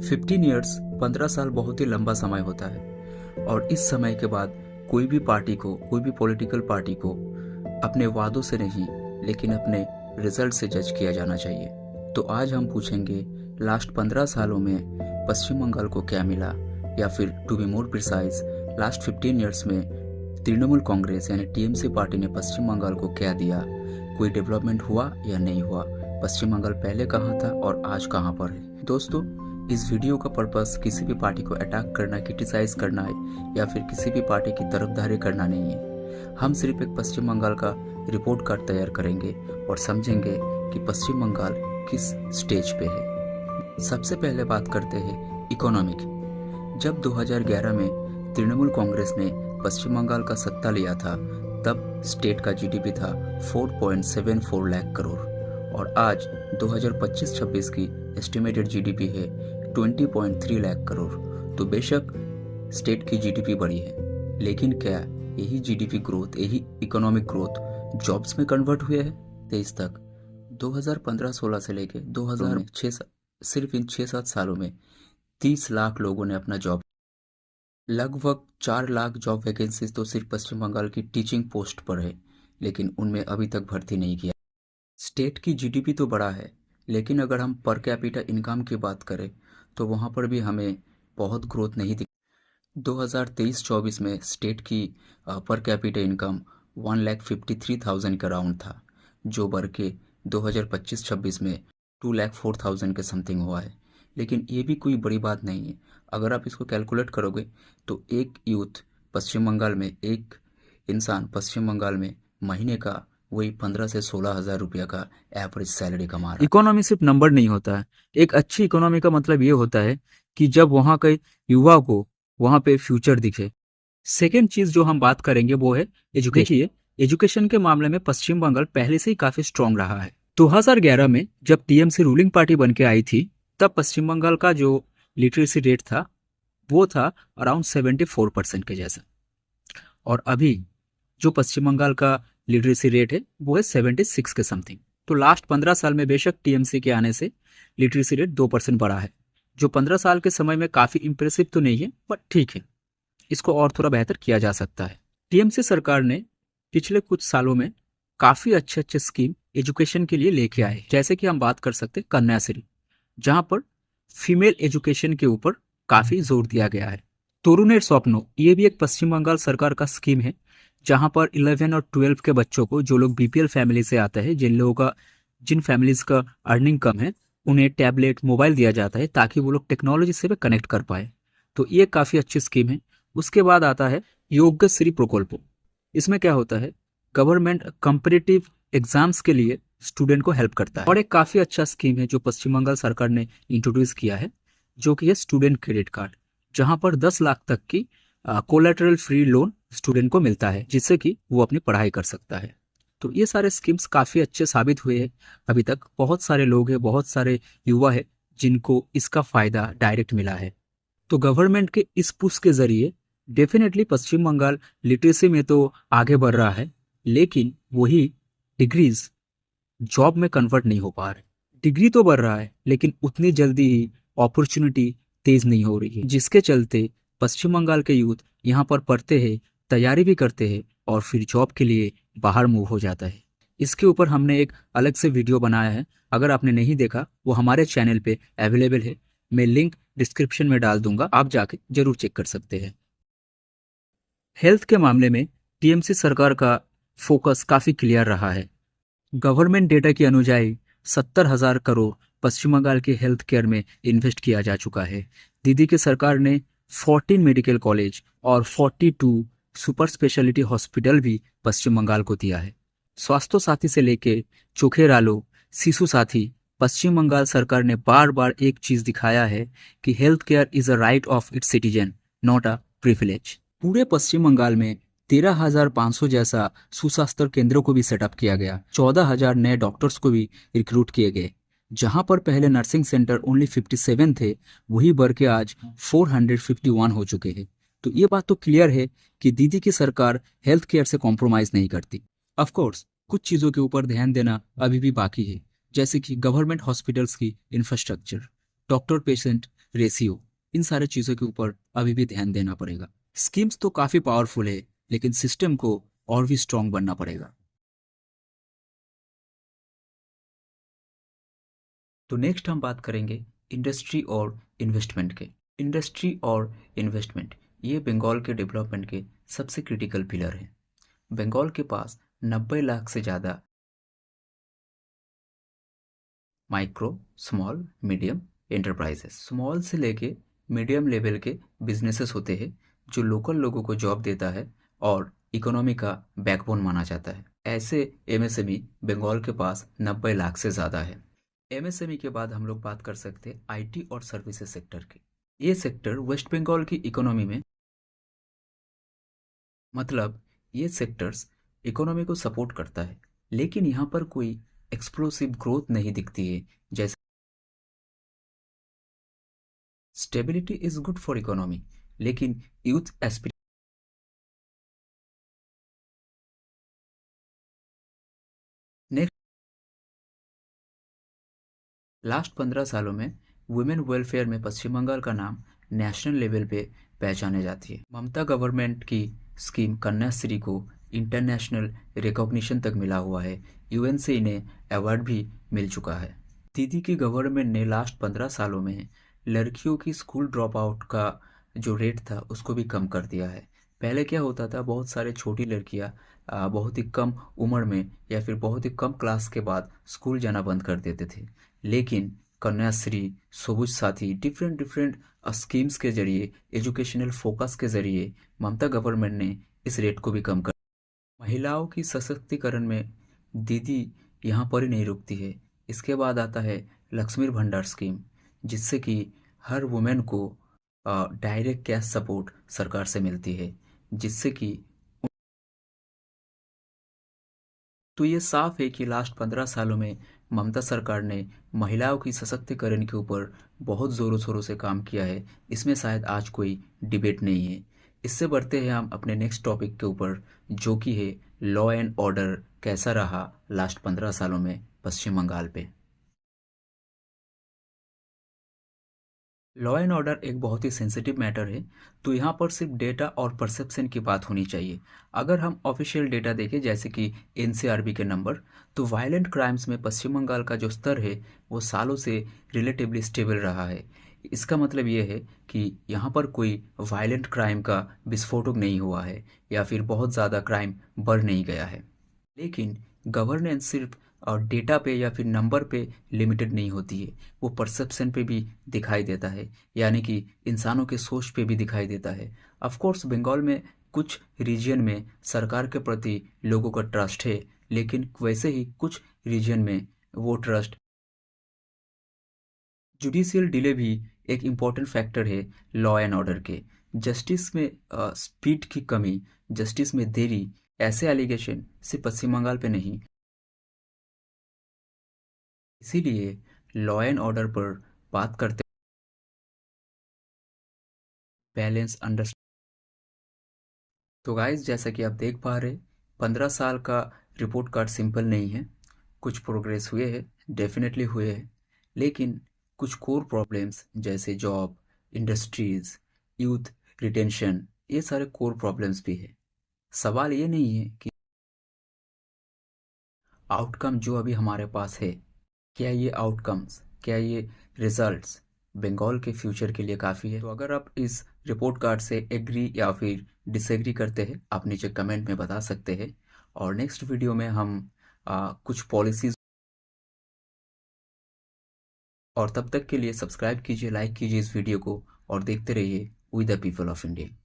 15 years 15 साल बहुत ही लंबा समय होता है और इस समय के बाद कोई भी पार्टी को, कोई भी पॉलिटिकल पार्टी को अपने वादों से नहीं लेकिन अपने रिजल्ट से जज किया जाना चाहिए। तो आज हम पूछेंगे लास्ट 15 सालों में पश्चिम बंगाल को क्या मिला, या फिर to be more precise last 15 years में तृणमूल कांग्रेस यानी टीएमसी पार्टी ने पश्चिम बंगाल को क्या दिया, कोई डेवलपमेंट हुआ या नहीं हुआ, पश्चिम बंगाल पहले कहाँ था और आज कहाँ पर है। दोस्तों, इस वीडियो का पर्पस किसी भी पार्टी को अटैक करना, क्रिटिसाइज करना है या फिर किसी भी पार्टी की तरफदारी करना नहीं है। हम सिर्फ एक पश्चिम बंगाल का रिपोर्ट कार्ड तैयार करेंगे और समझेंगे कि पश्चिम बंगाल किस स्टेज पे है। सबसे पहले बात करते हैं इकोनॉमी की। जब 2011 में तृणमूल कांग्रेस ने पश्चिम बंगाल का सत्ता लिया था, तब स्टेट का जीडीपी था 4.74 लाख करोड़ और आज 2025-26 की एस्टिमेटेड जीडीपी है 20.3 लाख करोड़। तो बेशक स्टेट की जीडीपी बढ़ी है, लेकिन क्या यही जीडीपी ग्रोथ, यही इकोनॉमिक ग्रोथ जॉब्स में कन्वर्ट हुए हैं 23 तक? 2015-16 से लेके 2006, सिर्फ इन 6-7 सालों में 30 लाख लोगों ने अपना जॉब, लगभग 4 लाख जॉब वैकेंसीज तो सिर्फ पश्चिम बंगाल की टीचिंग पोस्ट पर है, लेकिन उनमें अभी तक भर्ती नहीं किया। स्टेट की जीडीपी तो बड़ा है, लेकिन अगर हम पर कैपिटा इनकम की बात करें तो वहाँ पर भी हमें बहुत ग्रोथ नहीं दिखी। 2023-24 में स्टेट की पर कैपिटा इनकम 1,53,000 के अराउंड था, जो बढ़ के 2025-26 में 2,04,000 के समथिंग हुआ है। लेकिन ये भी कोई बड़ी बात नहीं है। अगर आप इसको कैलकुलेट करोगे तो एक यूथ पश्चिम बंगाल में, एक इंसान पश्चिम बंगाल में महीने का वही 15 से 16 हजार रुपया का एवरेज सैलरी कमा रहा है। इकोनॉमी सिर्फ नंबर नहीं होता है। एक अच्छी इकोनॉमी का मतलब ये होता है कि जब वहाँ के युवा को वहाँ पे फ्यूचर दिखे। सेकेंड चीज जो हम बात करेंगे वो है एजुकेशन। एजुकेशन के मामले में पश्चिम बंगाल पहले से ही काफी स्ट्रांग रहा है। 2011 में जब टीएमसी रूलिंग पार्टी बन के आई थी, तब पश्चिम बंगाल का जो लिटरेसी रेट था वो था अराउंड 74% के जैसा, और अभी जो पश्चिम बंगाल का लिटरेसी रेट है वो है 76 के समथिंग। तो लास्ट 15 साल में बेशक टीएमसी के आने से लिटरेसी रेट 2% बढ़ा है, जो 15 साल के समय में काफी इंप्रेसिव तो नहीं है, बट ठीक है, इसको और थोड़ा बेहतर किया जा सकता है। टीएमसी सरकार ने पिछले कुछ सालों में काफी अच्छे अच्छे स्कीम एजुकेशन के लिए लेके आए, जैसे कि हम बात कर सकते हैं कन्याश्री, जहां पर फीमेल एजुकेशन के ऊपर काफी जोर दिया गया है। तरुणेर स्वप्न, ये भी एक पश्चिम बंगाल सरकार का स्कीम है, जहां पर 11 और 12 के बच्चों को, जो लोग बीपीएल फैमिली से आते हैं, जिन फैमिलीज का अर्निंग कम है, उन्हें टैबलेट, मोबाइल दिया जाता है ताकि वो लोग टेक्नोलॉजी से भी कनेक्ट कर पाए। तो ये काफी अच्छी स्कीम है। उसके बाद आता है योग्यश्री प्रकल्प। इसमें क्या होता है, गवर्नमेंट कंपैरेटिव एग्जाम्स के लिए स्टूडेंट को हेल्प करता है, और एक काफी अच्छा स्कीम है जो पश्चिम बंगाल सरकार ने इंट्रोड्यूस किया है, जो कि है स्टूडेंट क्रेडिट कार्ड, जहां पर 10 लाख तक की कोलैटरल फ्री लोन स्टूडेंट को मिलता है, जिससे कि वो अपनी पढ़ाई कर सकता है। तो ये सारे स्कीम्स काफी अच्छे साबित हुए हैं। अभी तक बहुत सारे लोग हैं, बहुत सारे युवा है जिनको इसका फायदा डायरेक्ट मिला है। तो गवर्नमेंट के इस पुश के जरिए डेफिनेटली पश्चिम बंगाल लिटरेसी में तो आगे बढ़ रहा है, लेकिन वही डिग्रीज जॉब में कन्वर्ट नहीं हो पा रहे। डिग्री तो बढ़ रहा है, लेकिन उतनी जल्दी ही अपॉर्चुनिटी तेज नहीं हो रही है, जिसके चलते पश्चिम बंगाल के यूथ यहाँ पर पढ़ते हैं, तैयारी भी करते हैं और फिर जॉब के लिए बाहर मूव हो जाता है। इसके ऊपर हमने एक अलग से वीडियो बनाया है, अगर आपने नहीं देखा वो हमारे चैनल पे अवेलेबल है, मैं लिंक डिस्क्रिप्शन में डाल दूंगा, आप जाके जरूर चेक कर सकते हैं। हेल्थ के मामले में टीएमसी सरकार का फोकस काफी क्लियर रहा है। गवर्नमेंट डेटा की अनुଯାयी 70,000 करोड़ पश्चिम बंगाल के हेल्थ केयर में इन्वेस्ट किया जा चुका है। दीदी की सरकार ने 14 मेडिकल कॉलेज और 42 सुपर स्पेशलिटी हॉस्पिटल भी पश्चिम बंगाल को दिया है। स्वास्थ्य साथी से लेके चोखेरालो, शिशु साथी, पश्चिम बंगाल सरकार ने बार बार एक चीज दिखाया है कि health care is a right of its citizen, not a privilege. पूरे पश्चिम बंगाल में 13,500 जैसा सुस्वास्थ्य केंद्रों को भी सेटअप किया गया। 14,000 नए डॉक्टर्स को भी रिक्रूट किए गए। जहां पर पहले नर्सिंग सेंटर ओनली 57 थे, वही बढ़ के आज 451 हो चुके हैं। तो ये बात तो क्लियर है कि दीदी की सरकार हेल्थ केयर से कॉम्प्रोमाइज नहीं करती। ऑफ कोर्स कुछ चीजों के ऊपर ध्यान देना अभी भी बाकी है, जैसे कि गवर्नमेंट हॉस्पिटल्स की इंफ्रास्ट्रक्चर, डॉक्टर पेशेंट रेशियो, इन सारे चीज़ों के ऊपर अभी भी ध्यान देना पड़ेगा। स्कीम्स तो काफ़ी पावरफुल है, लेकिन सिस्टम को और भी स्ट्रांग बनना पड़ेगा। तो नेक्स्ट हम बात करेंगे इंडस्ट्री और इन्वेस्टमेंट के। इंडस्ट्री और इन्वेस्टमेंट ये बंगाल के डेवलपमेंट के सबसे क्रिटिकल पिलर हैं। बंगाल के पास 90 लाख से ज़्यादा micro, small, medium enterprises, small से लेके मीडियम लेवल के बिजनेसेस होते हैं जो लोकल लोगों को जॉब देता है और इकोनॉमी का बैकबोन माना जाता है। ऐसे एमएसएमई बंगाल के पास 90 लाख से ज़्यादा है। एमएसएमई के बाद हम लोग बात कर सकते हैं आईटी और सर्विसेज सेक्टर की। ये सेक्टर वेस्ट बंगाल की इकोनॉमी में, मतलब ये सेक्टर्स इकोनॉमी को सपोर्ट करता है, लेकिन यहाँ पर कोई एक्सप्लोसिव ग्रोथ नहीं दिखती है। जैसे stability is good for economy, लेकिन यूथ एस्पिरेशन। नेक्स्ट, लास्ट 15 सालों में वुमेन वेलफेयर में पश्चिम बंगाल का नाम नेशनल लेवल पे पहचाने जाती है। ममता गवर्नमेंट की स्कीम कन्याश्री को इंटरनेशनल रिकॉग्निशन तक मिला हुआ है। यूएन से इन्हें अवार्ड भी मिल चुका है। दीदी की गवर्नमेंट ने लास्ट 15 सालों में लड़कियों की स्कूल ड्रॉप आउट का जो रेट था उसको भी कम कर दिया है। पहले क्या होता था, बहुत सारे छोटी लड़कियां बहुत ही कम उम्र में या फिर बहुत ही कम क्लास के बाद स्कूल जाना बंद कर देते थे, लेकिन कन्याश्री, सबुज साथी, डिफरेंट डिफरेंट स्कीम्स के जरिए, एजुकेशनल फोकस के जरिए ममता गवर्नमेंट ने इस रेट को भी कम कर। महिलाओं की सशक्तिकरण में दीदी यहाँ पर ही नहीं रुकती है। इसके बाद आता है लक्ष्मी भंडार स्कीम, जिससे कि हर वुमेन को डायरेक्ट कैश सपोर्ट सरकार से मिलती है, जिससे कि तो ये साफ है कि लास्ट 15 सालों में ममता सरकार ने महिलाओं की सशक्तिकरण के ऊपर बहुत ज़ोरों शोरों से काम किया है। इसमें शायद आज कोई डिबेट नहीं है। इससे बढ़ते हैं हम अपने नेक्स्ट टॉपिक के ऊपर, जो कि है लॉ एंड ऑर्डर कैसा रहा लास्ट 15 सालों में पश्चिम बंगाल पे। लॉ एंड ऑर्डर एक बहुत ही सेंसिटिव मैटर है, तो यहाँ पर सिर्फ डेटा और परसेप्शन की बात होनी चाहिए। अगर हम ऑफिशियल डेटा देखें, जैसे कि एनसीआरबी के नंबर, तो वायलेंट क्राइम्स में पश्चिम बंगाल का जो स्तर है वो सालों से रिलेटिवली स्टेबल रहा है। इसका मतलब ये है कि यहाँ पर कोई वायलेंट क्राइम का विस्फोटक नहीं हुआ है या फिर बहुत ज़्यादा क्राइम बढ़ नहीं गया है। लेकिन गवर्नेंस सिर्फ डेटा पे या फिर नंबर पे लिमिटेड नहीं होती है, वो परसेप्शन पे भी दिखाई देता है, यानी कि इंसानों के सोच पे भी दिखाई देता है। ऑफ कोर्स बंगाल में कुछ रीजन में सरकार के प्रति लोगों का ट्रस्ट है, लेकिन वैसे ही कुछ रीजन में वो ट्रस्ट, जुडिशियल डिले भी एक इम्पॉर्टेंट फैक्टर है लॉ एंड ऑर्डर के। जस्टिस में स्पीड की कमी, जस्टिस में देरी, ऐसे एलिगेशन सिर्फ पश्चिम बंगाल पे नहीं, इसीलिए लॉ एंड ऑर्डर पर बात करते बैलेंस अंडर। तो गाइस, जैसा कि आप देख पा रहे, 15 साल का रिपोर्ट कार्ड सिंपल नहीं है। कुछ प्रोग्रेस हुए हैं, डेफिनेटली हुए हैं, लेकिन कुछ कोर प्रॉब्लम्स जैसे जॉब, इंडस्ट्रीज, यूथ रिटेंशन, ये सारे कोर प्रॉब्लम्स भी है। सवाल ये नहीं है कि आउटकम जो अभी हमारे पास है, क्या ये आउटकम्स, क्या ये रिजल्ट्स बंगाल के फ्यूचर के लिए काफ़ी है। तो अगर आप इस रिपोर्ट कार्ड से एग्री या फिर डिसएग्री करते हैं, आप नीचे कमेंट में बता सकते हैं। और नेक्स्ट वीडियो में हम कुछ पॉलिसीज, और तब तक के लिए सब्सक्राइब कीजिए, लाइक कीजिए इस वीडियो को और देखते रहिए we the people of India.